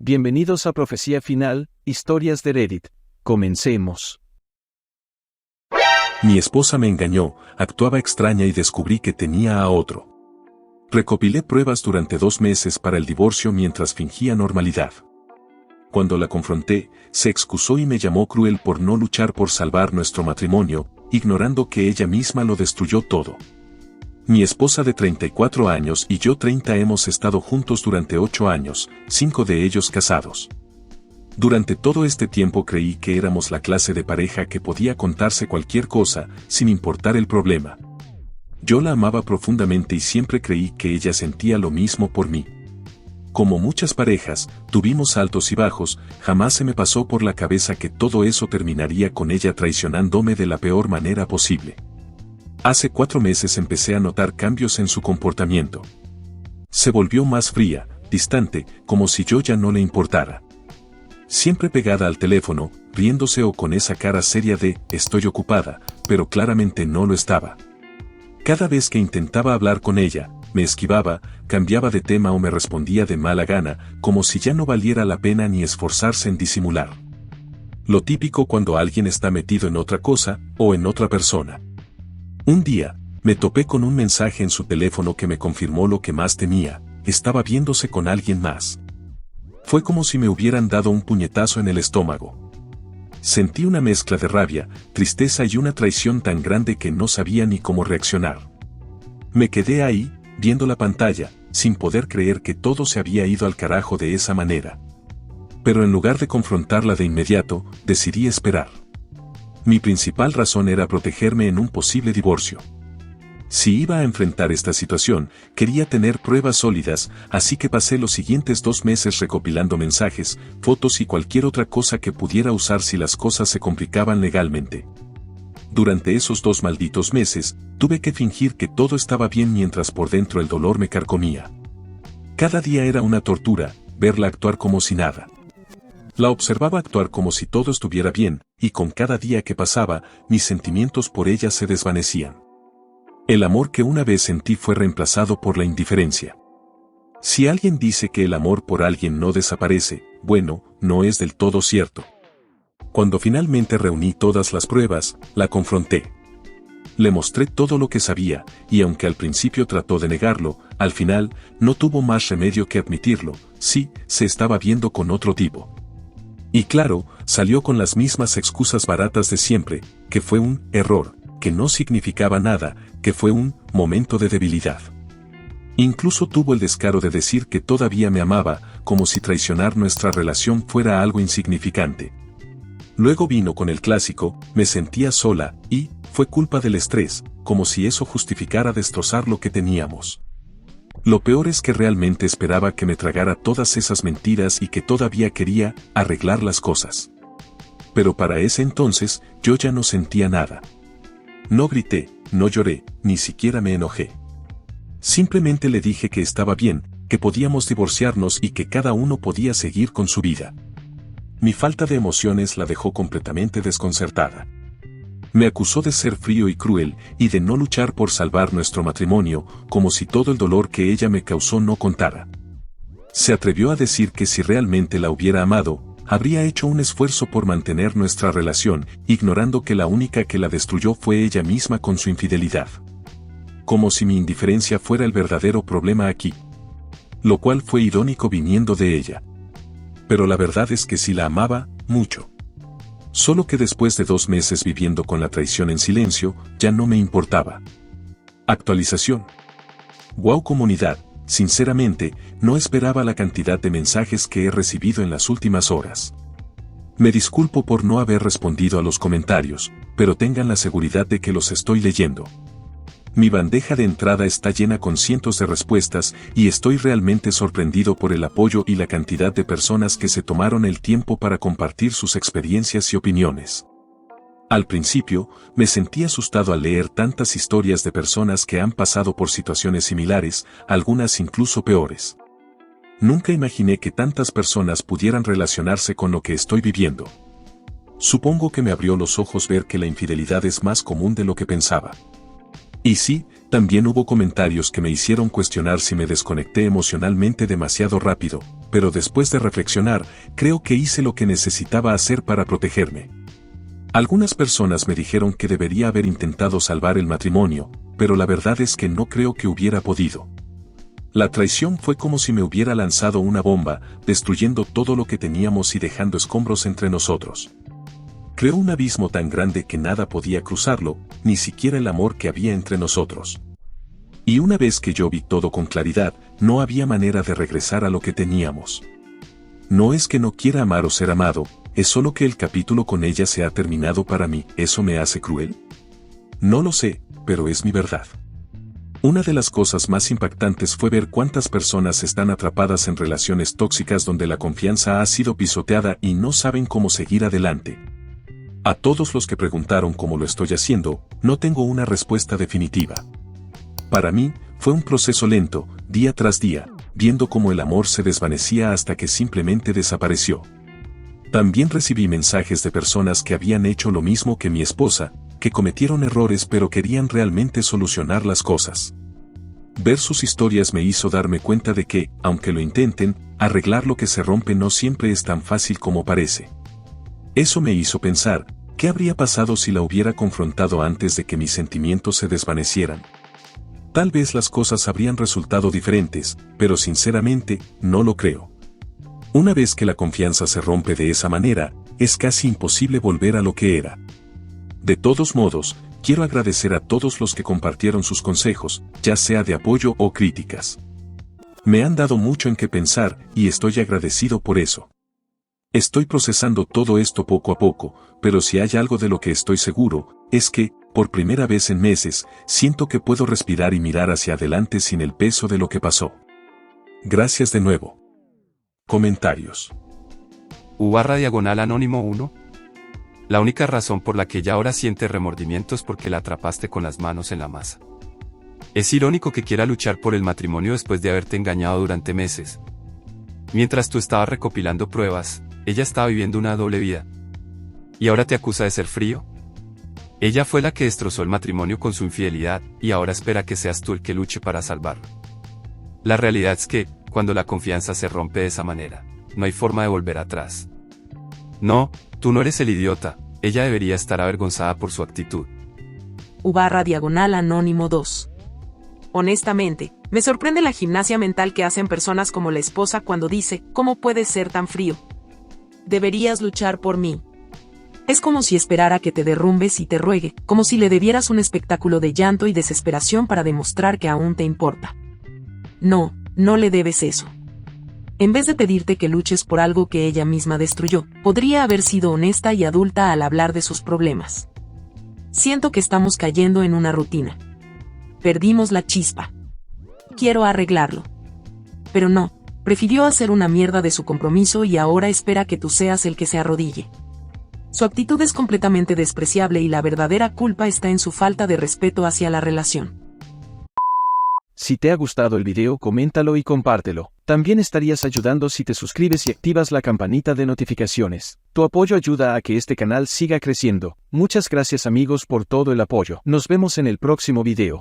Bienvenidos a Profecía Final, Historias de Reddit. Comencemos. Mi esposa me engañó, actuaba extraña y descubrí que tenía a otro. Recopilé pruebas durante 2 meses para el divorcio mientras fingía normalidad. Cuando la confronté, se excusó y me llamó cruel por no luchar por salvar nuestro matrimonio, ignorando que ella misma lo destruyó todo. Mi esposa de 34 años y yo 30 hemos estado juntos durante 8 años, 5 de ellos casados. Durante todo este tiempo creí que éramos la clase de pareja que podía contarse cualquier cosa, sin importar el problema. Yo la amaba profundamente y siempre creí que ella sentía lo mismo por mí. Como muchas parejas, tuvimos altos y bajos, jamás se me pasó por la cabeza que todo eso terminaría con ella traicionándome de la peor manera posible. Hace 4 meses empecé a notar cambios en su comportamiento. Se volvió más fría, distante, como si yo ya no le importara. Siempre pegada al teléfono, riéndose o con esa cara seria de «estoy ocupada», pero claramente no lo estaba. Cada vez que intentaba hablar con ella, me esquivaba, cambiaba de tema o me respondía de mala gana, como si ya no valiera la pena ni esforzarse en disimular. Lo típico cuando alguien está metido en otra cosa, o en otra persona. Un día, me topé con un mensaje en su teléfono que me confirmó lo que más temía: estaba viéndose con alguien más. Fue como si me hubieran dado un puñetazo en el estómago. Sentí una mezcla de rabia, tristeza y una traición tan grande que no sabía ni cómo reaccionar. Me quedé ahí, viendo la pantalla, sin poder creer que todo se había ido al carajo de esa manera. Pero en lugar de confrontarla de inmediato, decidí esperar. Mi principal razón era protegerme en un posible divorcio. Si iba a enfrentar esta situación, quería tener pruebas sólidas, así que pasé los siguientes 2 meses recopilando mensajes, fotos y cualquier otra cosa que pudiera usar si las cosas se complicaban legalmente. Durante esos 2 malditos meses, tuve que fingir que todo estaba bien mientras por dentro el dolor me carcomía. Cada día era una tortura, verla actuar como si nada. La observaba actuar como si todo estuviera bien, y con cada día que pasaba, mis sentimientos por ella se desvanecían. El amor que una vez sentí fue reemplazado por la indiferencia. Si alguien dice que el amor por alguien no desaparece, bueno, no es del todo cierto. Cuando finalmente reuní todas las pruebas, la confronté. Le mostré todo lo que sabía, y aunque al principio trató de negarlo, al final, no tuvo más remedio que admitirlo: sí, se estaba viendo con otro tipo. Y claro, salió con las mismas excusas baratas de siempre, que fue un error, que no significaba nada, que fue un momento de debilidad. Incluso tuvo el descaro de decir que todavía me amaba, como si traicionar nuestra relación fuera algo insignificante. Luego vino con el clásico: me sentía sola, y fue culpa del estrés, como si eso justificara destrozar lo que teníamos. Lo peor es que realmente esperaba que me tragara todas esas mentiras y que todavía quería arreglar las cosas. Pero para ese entonces, yo ya no sentía nada. No grité, no lloré, ni siquiera me enojé. Simplemente le dije que estaba bien, que podíamos divorciarnos y que cada uno podía seguir con su vida. Mi falta de emociones la dejó completamente desconcertada. Me acusó de ser frío y cruel, y de no luchar por salvar nuestro matrimonio, como si todo el dolor que ella me causó no contara. Se atrevió a decir que si realmente la hubiera amado, habría hecho un esfuerzo por mantener nuestra relación, ignorando que la única que la destruyó fue ella misma con su infidelidad. Como si mi indiferencia fuera el verdadero problema aquí. Lo cual fue irónico viniendo de ella. Pero la verdad es que sí la amaba, mucho. Solo que después de 2 meses viviendo con la traición en silencio, ya no me importaba. Actualización. Wow comunidad, sinceramente, no esperaba la cantidad de mensajes que he recibido en las últimas horas. Me disculpo por no haber respondido a los comentarios, pero tengan la seguridad de que los estoy leyendo. Mi bandeja de entrada está llena con cientos de respuestas y estoy realmente sorprendido por el apoyo y la cantidad de personas que se tomaron el tiempo para compartir sus experiencias y opiniones. Al principio, me sentí asustado al leer tantas historias de personas que han pasado por situaciones similares, algunas incluso peores. Nunca imaginé que tantas personas pudieran relacionarse con lo que estoy viviendo. Supongo que me abrió los ojos ver que la infidelidad es más común de lo que pensaba. Y sí, También hubo comentarios que me hicieron cuestionar si me desconecté emocionalmente demasiado rápido, pero después de reflexionar, creo que hice lo que necesitaba hacer para protegerme. Algunas personas me dijeron que debería haber intentado salvar el matrimonio, pero la verdad es que no creo que hubiera podido. La traición fue como si me hubiera lanzado una bomba, destruyendo todo lo que teníamos y dejando escombros entre nosotros. Creó un abismo tan grande que nada podía cruzarlo, ni siquiera el amor que había entre nosotros. Y una vez que yo vi todo con claridad, no había manera de regresar a lo que teníamos. No es que no quiera amar o ser amado, es solo que el capítulo con ella se ha terminado para mí. ¿Eso me hace cruel? No lo sé, pero es mi verdad. Una de las cosas más impactantes fue ver cuántas personas están atrapadas en relaciones tóxicas donde la confianza ha sido pisoteada y no saben cómo seguir adelante. A todos los que preguntaron cómo lo estoy haciendo, no tengo una respuesta definitiva. Para mí, fue un proceso lento, día tras día, viendo cómo el amor se desvanecía hasta que simplemente desapareció. También recibí mensajes de personas que habían hecho lo mismo que mi esposa, que cometieron errores pero querían realmente solucionar las cosas. Ver sus historias me hizo darme cuenta de que, aunque lo intenten, arreglar lo que se rompe no siempre es tan fácil como parece. Eso me hizo pensar, ¿qué habría pasado si la hubiera confrontado antes de que mis sentimientos se desvanecieran? Tal vez las cosas habrían resultado diferentes, pero sinceramente, no lo creo. Una vez que la confianza se rompe de esa manera, es casi imposible volver a lo que era. De todos modos, quiero agradecer a todos los que compartieron sus consejos, ya sea de apoyo o críticas. Me han dado mucho en qué pensar, y estoy agradecido por eso. Estoy procesando todo esto poco a poco, pero si hay algo de lo que estoy seguro, es que, por primera vez en meses, siento que puedo respirar y mirar hacia adelante sin el peso de lo que pasó. Gracias de nuevo. Comentarios. U/Anónimo 1. La única razón por la que ella ahora siente remordimiento es porque la atrapaste con las manos en la masa. Es irónico que quiera luchar por el matrimonio después de haberte engañado durante meses. Mientras tú estabas recopilando pruebas, ella estaba viviendo una doble vida. ¿Y ahora te acusa de ser frío? Ella fue la que destrozó el matrimonio con su infidelidad, y ahora espera que seas tú el que luche para salvarlo. La realidad es que, cuando la confianza se rompe de esa manera, no hay forma de volver atrás. No, tú no eres el idiota, ella debería estar avergonzada por su actitud. U/Anónimo 2. Honestamente, me sorprende la gimnasia mental que hacen personas como la esposa cuando dice, ¿cómo puedes ser tan frío? Deberías luchar por mí. Es como si esperara que te derrumbes y te ruegue, como si le debieras un espectáculo de llanto y desesperación para demostrar que aún te importa. No, no le debes eso. En vez de pedirte que luches por algo que ella misma destruyó, podría haber sido honesta y adulta al hablar de sus problemas. Siento que estamos cayendo en una rutina. Perdimos la chispa. Quiero arreglarlo. Pero no, prefirió hacer una mierda de su compromiso y ahora espera que tú seas el que se arrodille. Su actitud es completamente despreciable y la verdadera culpa está en su falta de respeto hacia la relación. Si te ha gustado el video, coméntalo y compártelo. También estarías ayudando si te suscribes y activas la campanita de notificaciones. Tu apoyo ayuda a que este canal siga creciendo. Muchas gracias amigos por todo el apoyo. Nos vemos en el próximo video.